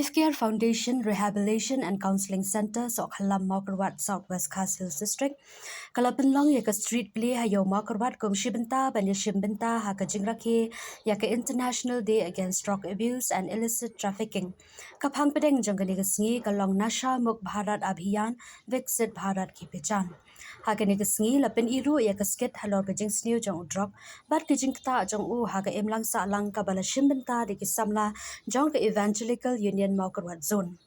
Life Care Foundation Rehabilitation and Counseling Center Sokhalam Mokerwat Southwest Khas Hills District Kalapinlong yaka street play hayo Mokerwat kumshibenta banishibenta haka jingraki yaka International Day Against Drug Abuse and Illicit Trafficking Kaphang pedeng jangganigasngi kalong Nasha Muk Bharat Abhiyan Viksit Bharat ki pechan Hakanigasngi lapin iru yaka skit halor kajing sniu jong drug bat kajing kta jong u haka emlang sa lang kabala shimbenta di kisamla jong ke Evangelical Union Mokerwat Zone.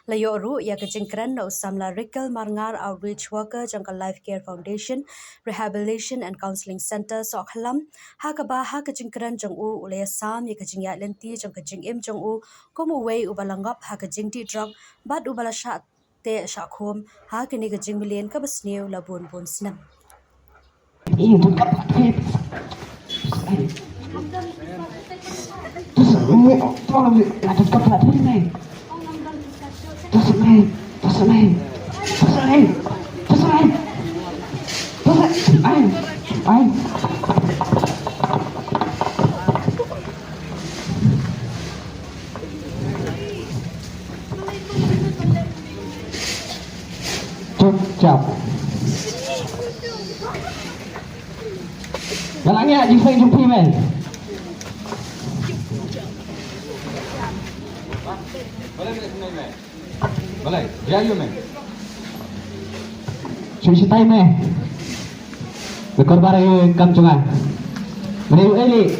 Layo ru ya kejengkran na usamla Rikal Marngar Outreach Worker jangka Life Care Foundation Rehabilitation and Counseling Center Sokhalam hakaba ha kejengkran jong u ulaya sam ya kejeng ya lenti jong kejeng im jong u komu wei ubalangap ha kejeng ti drug bat ubala sha te shakhom ha kini kejeng milien ka basniu labun bun snam. Chào. Galangnya jisai jumpi men. Boleh, dia you men. Suci tay men. Bekor bare kamcungan. Meniru eli.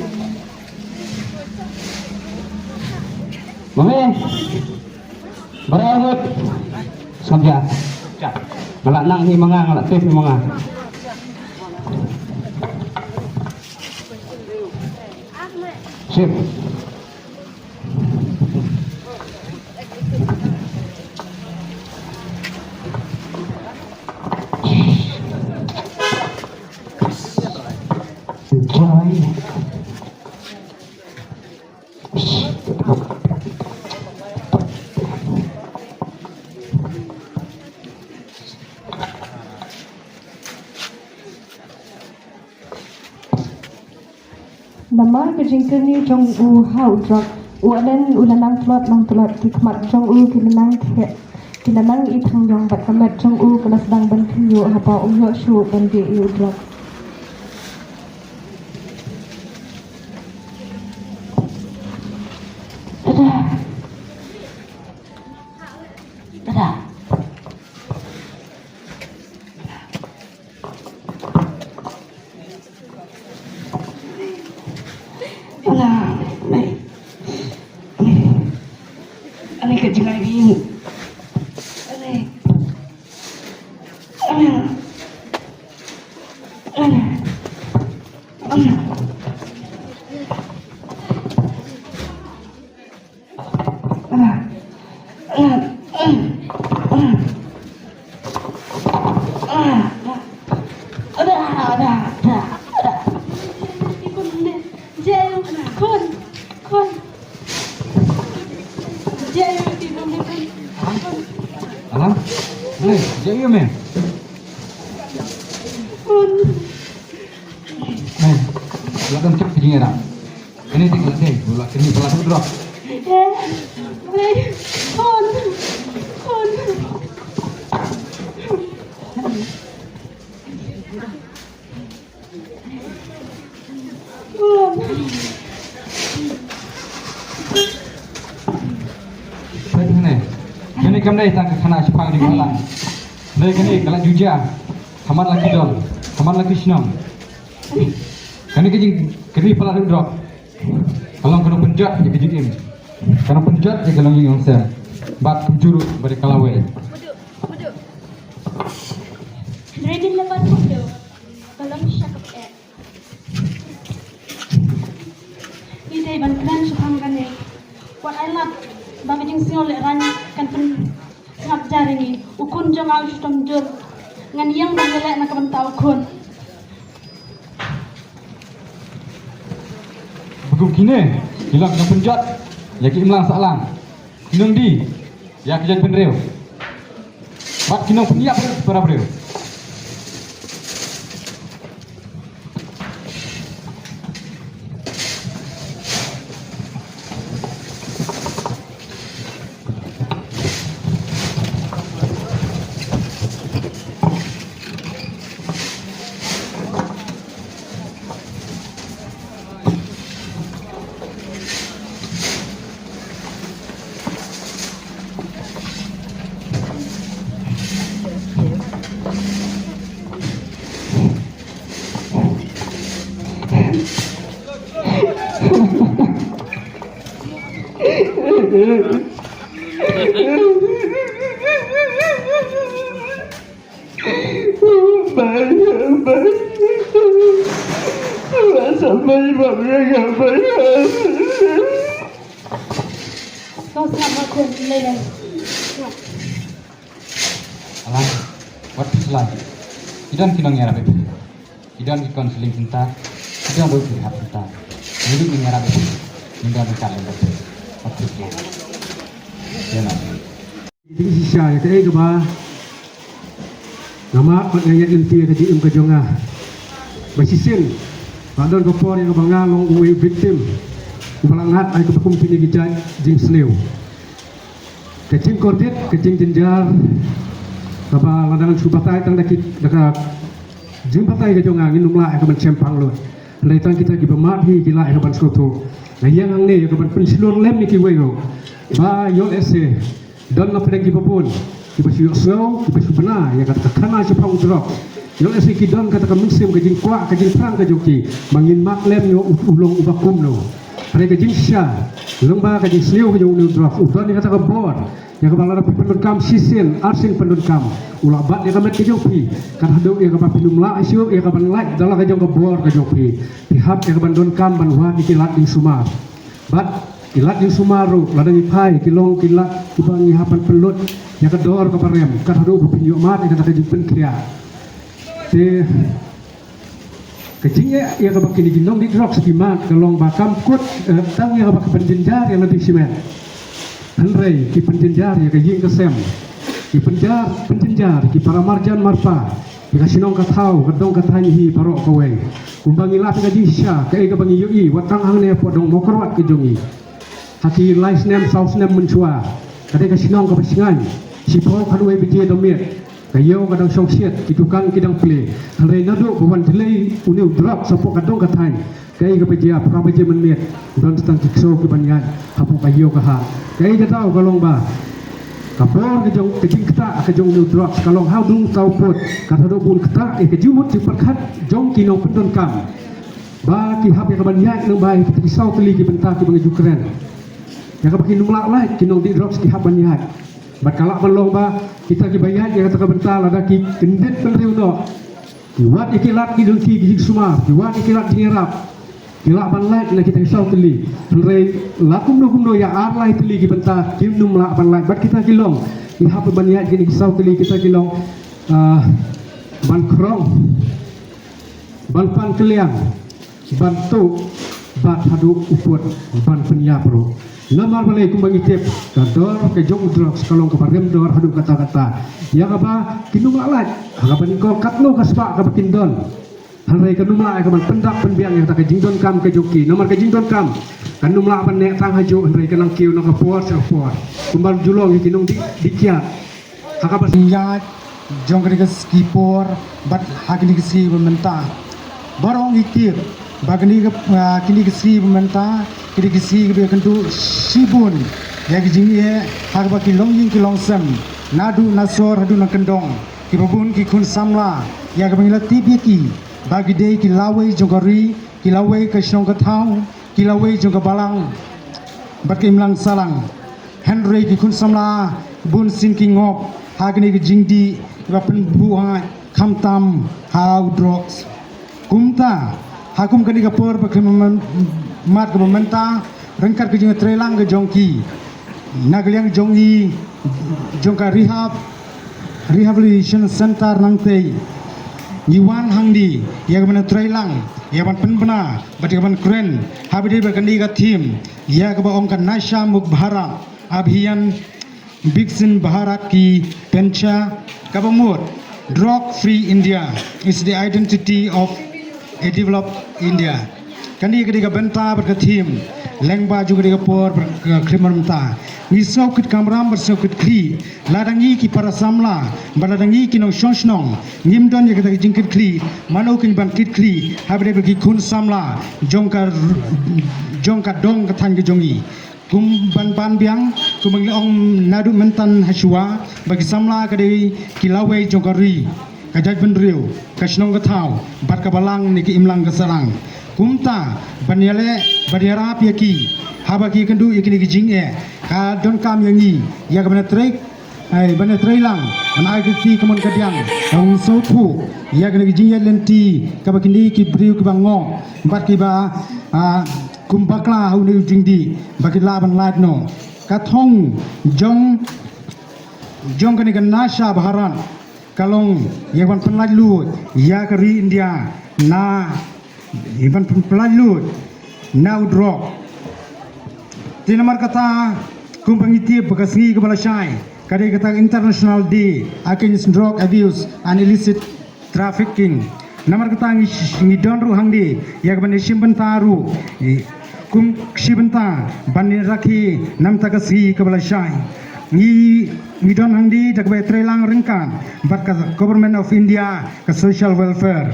Mame. Berawat. Samja. Malak nang ni mga malak tip ni mga. Sip. Enjoy. Nama kejengkel ni jong u hau drug u aden ulanang telot kikmat jong u kinanang itang jong bat kamat jong u kala sedang bantu hapa umyo shu bandi u drug Ani kecil lagi. Alam, boleh, jadi men. Men, belakang cek kucingnya dah. Ini tinggal deh, belakang ini belakang drop. Ini kami datang ke sana sepang di malam. Mereka ni kalau juja, hamad lagi dol, hamad lagi senang. Kami kerja pelan drop. Kalau kena penjat, jadi kerja ini. Kalau penjat, jadi kalau yang ser. Bat penjuru beri kalawai. Ready lepas itu, kalau cakap ini bantuan supang kane. What I love, bagi jeng sinol ran kan pen ngap jari ni. Ukun jeng al stom jur ngan yang bangelek nak bentau ukun. Begum kini, hilang kena penjat, lagi imlang salang. Kinong di, ya kerja penreu. Bat kinong peniap para breu. Kau selamat aku Leila. Alam, buat peselan. Idan kinong nyara bebe. Idan ki konseling cinta. Idan do ki hap cinta. Hidup ni nyara bebe. Idan di kalen bebe. Buat peselan. Ya na. Di sisa ya kai ke ba. Nama ngayat inti ke di ke jonga. Basisin. Padon ko por yang bangang long uwi victim. Ubalangat ay kepakum kini gijaj jing snew. Kecing kordit, kecing jenjar. Kapa ladangan subatai tang daki daka jing batai ke jonga ngin numla ay kaban cempang lo. Leitan kita ki bemat hi gila ay kaban soto. Nah yang ang ne kaban pensilur lem ni ki wego. Ba yol ese don na pedang ki babon. Ki basu yoso, ki basu bena ya kata kana sepang drop. Yol ese ki don kata kaminsim ke jing kwa ke jing prang ke joki. Mangin mak lem yo ulong ubakum no. Mereka jinsya, lembah kaji seliu kaji unil draf, udah ni kata kebor, yang kepala rapi pendudukam sisin, arsin pendudukam, ulah bat yang kamet kejopi, kan haduk yang kapan pinum lah isu, yang kapan like dalam kaji kebor kejopi, pihak yang kapan dondukam banwa ikilat di sumar, bat kilat di sumaru, ladang ipai, kilong kilat, kubang ihapan pelut, yang kedor keparem, kan haduk berpinjuk mat, yang kata kaji penkria, kecingnya ia kabak kini ginong di drop sekimat kalong bakam kut tang ia kabak penjenjar yang lebih simen Henry ki penjenjar ya kajing kesem ki penjenjar ki para marjan marpa ki kasinong katau kadong katani hi parok kowe kumbangi lat kaji sya kai kabangi yui watang hang ne podong mokorwat ke jongi hati lais nem saus nem mencua kadai kasinong kapasingan sipo kanwe bije domit kayo kadang songsiat kitukan kidang play halai nado bawan delay uniu drop sapok kadong katai kai kapejia prabeje menit don tang kikso ke banyan hapu kayo kaha kai katau kalong ba kapor ke jong kejing keta ke jong uniu drop kalong haudung tau pot kata do bun keta kejumut diperkat jong kino pendon kam ba ki hap ya kabanyan nang bai kisau teli ki bentar ki bangaju keren ya kabakin numlak lai kino di drop ki hap banyan bat kalak belong ba kita ki bayat yang kata bentar ada ki kendit penriu no kiwat ikilat ki dengki ki sumar kiwat ikilat dingerap kilak banlai na kita isau teli penrei lakum no ya arlai teli ki bentar kim num lak banlai bat kita kilong ki hap banyak ki isau teli kita kilong ban krong ban pan keliang ban tu bat hadu uput ban penya pro Namar balai kumbang itip kador ke jong drop sekalong keparem dor hadu kata-kata yang apa kinum lalat hagapan ko katno kasba kabakin don halai kanum la kaman pendak penbiang yang tak jingdon kam ke joki nomor ke jingdon kam kanum la pan nek tang haju halai kanang kiu no kapor sapor kumbal julong kinung dikiat hagapan nyat jong ke skipor bat hagni kesi mentah barong itip bagni kini kesi mentah kini kesi ke kentu sibun ya kijing ye hagba kilong ying kilong sem nadu nasor hadu nakendong ki babun ki kun samla ya ke bangila tibiki bagi dei ki lawe jogari ki lawe ke shnong ka thau ki lawe jong ka balang bat ke imlang salang Henry ki kun samla bun sin ki ngop hagni ki jingdi ba pen buha khamtam how drugs kumta hakum kani ka por bakhiman mat ka menta rengkar ke jing trelang ke jongki nagliang jongi jongka rehabilitation center nangtei Iwan hangdi ya mana trelang ya ban penbena bati ban kren habide bakandi ka team ya ka ong kan nasha mukbharat abhiyan bigsin bharat ki pencha kabamur drug free India is the identity of a developed India. Kani ketika benta berketim, lengba juga ketika por berkrimermta. Nisau kit kamram bersau kit kli, ladangi ki para samla, baladangi ki nong shonshnong, ngimdon ya ketika jingkit kli, manau kin ban kit kli, habide bagi kun samla, jongka dong ketang ke jongi. Kum ban biang, kumangli ong nadu mentan hasua, bagi samla kadai kilawai jongkari. Kajaj bendriu, kasnong ketau, bat kabalang niki imlang keserang. Kumta, banyale, banyara piaki, habaki kendu ikini kijing ka don kam yang ni ya ka bana trek ai bana trailang ana ai ki kemon kadiang ong sopu ya ka kijing ya lenti ka bakindi ki briu ki bango bat ki ba kumbakla hu ni jingdi baki laban lad no ka thong jong kani kan nasha baharan kalong yawan penlaj lut ya kari India na yawan penlaj lut na udrok tinamar kata kumpangiti bekasi kepala syai kadai kata International Day Against Drug Abuse and Illicit Trafficking namar kata ngi donru hangdi ya kabani shimbentaru kum shibenta bani rakhi nam takasi kepala syai ni don handi dakbe trelang rengkan bat ka government of India ka social welfare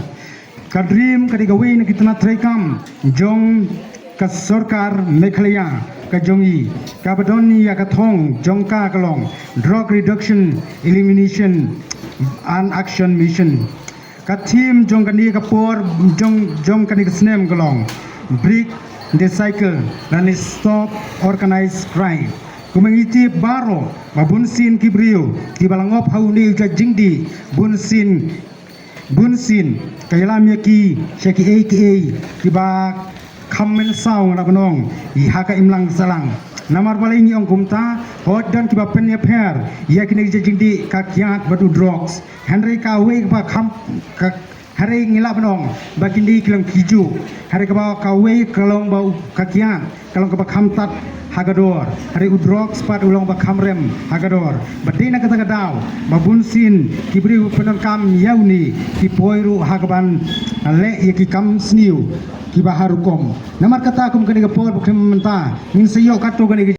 ka dream ka digawi na kitna trekam jong ka sarkar Meghalaya ka jongi ka badoni ya ka thong jong ka kalong drug reduction elimination and action mission ka team jong kani ka por jong kani ka snem kalong break the cycle and stop organized crime kumangiti baro mabunsin kibriu kibalangop hauni ka jingdi bunsin kailamya ki shaki aka kiba khamen saung rabnong ihaka imlang salang namar balai ni ong kumta hot dan kiba penya pher yakini jingdi kakiat batu drugs henry ka we ba kham hari ngila benong bagindi kilang kiju hari kaba kawe kalong bau kakian kalong kaba khamtat hagador hari udrok spat ulong ba khamrem hagador badina kata kadau babunsin kibri penon kam yauni ki poiru hagaban le yaki kam sniu ki baharukom namar kata kum kani gapor bukem menta min sayo kato kani